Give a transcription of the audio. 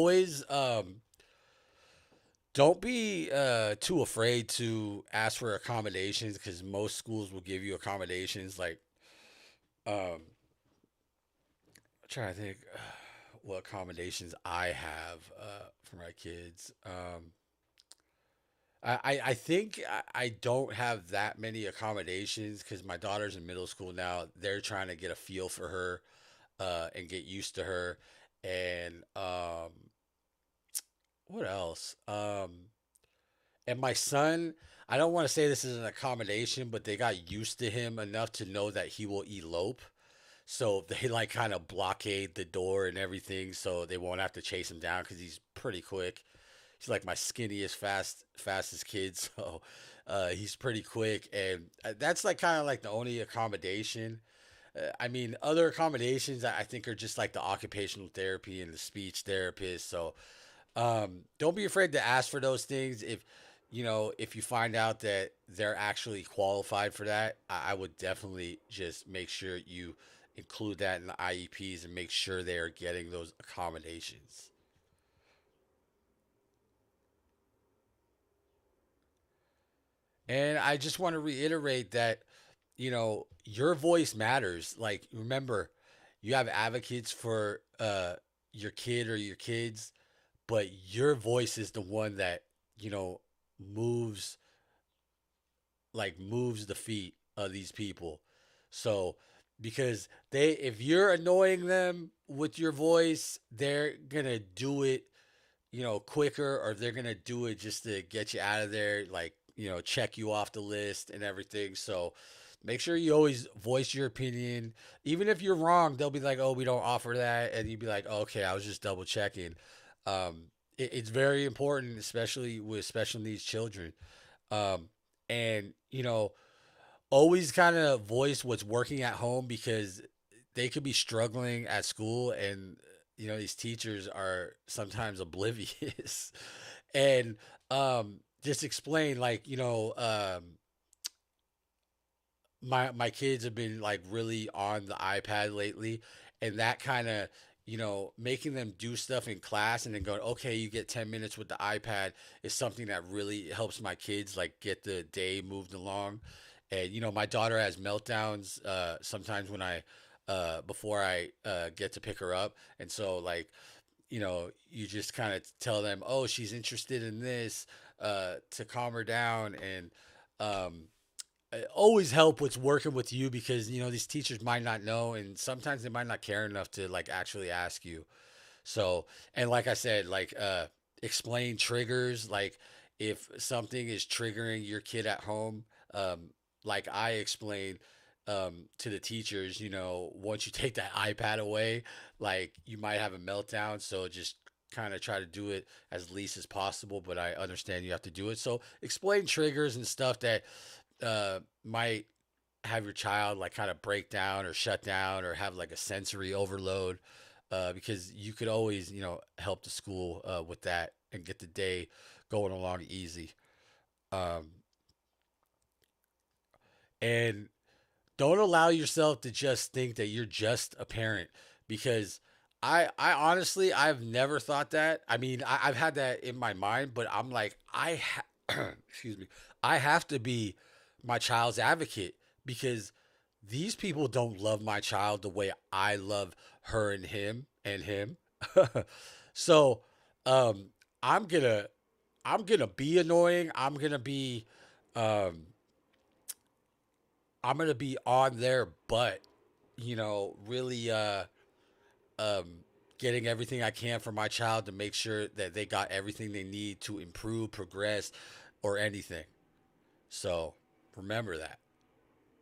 always don't be too afraid to ask for accommodations because most schools will give you accommodations. Like, I'm trying to think what accommodations I have for my kids. I think I don't have that many accommodations because my daughter's in middle school now. They're trying to get a feel for her and get used to her. And what else? And my son, I don't want to say this is an accommodation, but they got used to him enough to know that he will elope. So they like kind of blockade the door and everything, so they won't have to chase him down because he's pretty quick. He's like my skinniest, fastest kid, so he's pretty quick, and that's like kind of like the only accommodation. I mean, other accommodations I think are just like the occupational therapy and the speech therapist. So don't be afraid to ask for those things. If you find out that they're actually qualified for that, I would definitely just make sure you include that in the IEPs and make sure they are getting those accommodations. And I just want to reiterate that, your voice matters. Like, remember, you have advocates for your kid or your kids, but your voice is the one that, you know, moves moves the feet of these people. So because if you're annoying them with your voice, they're gonna do it, quicker, or they're gonna do it just to get you out of there, like, check you off the list and everything. So make sure you always voice your opinion. Even if you're wrong, they'll be like, "Oh, we don't offer that," and you'd be like, oh, "Okay, I was just double checking." It's very important, especially with special needs children. Um, and always kind of voice what's working at home because they could be struggling at school, and these teachers are sometimes oblivious. And just explain, like, my kids have been like really on the iPad lately, and that kind of, making them do stuff in class and then going, okay, you get 10 minutes with the iPad is something that really helps my kids like get the day moved along. And my daughter has meltdowns sometimes when I before I get to pick her up, and so like, you just kind of tell them, oh, she's interested in this, to calm her down. And um, always help what's working with you because these teachers might not know, and sometimes they might not care enough to like actually ask you. So, and like I said, like, explain triggers, like if something is triggering your kid at home, um like I explained to the teachers, once you take that iPad away, like you might have a meltdown, so just kind of try to do it as least as possible, but I understand you have to do it. So explain triggers and stuff that might have your child like kind of break down or shut down or have like a sensory overload, because you could always, help the school with that and get the day going along easy. Um, and don't allow yourself to just think that you're just a parent, because I honestly, I've never thought that. I mean, I've had that in my mind, but I'm like, excuse me, I have to be my child's advocate because these people don't love my child the way I love her and him. So, um, I'm gonna I'm gonna be annoying. Um, I'm gonna be on their butt, really um, getting everything I can for my child to make sure that they got everything they need to improve, progress, or anything. So remember that.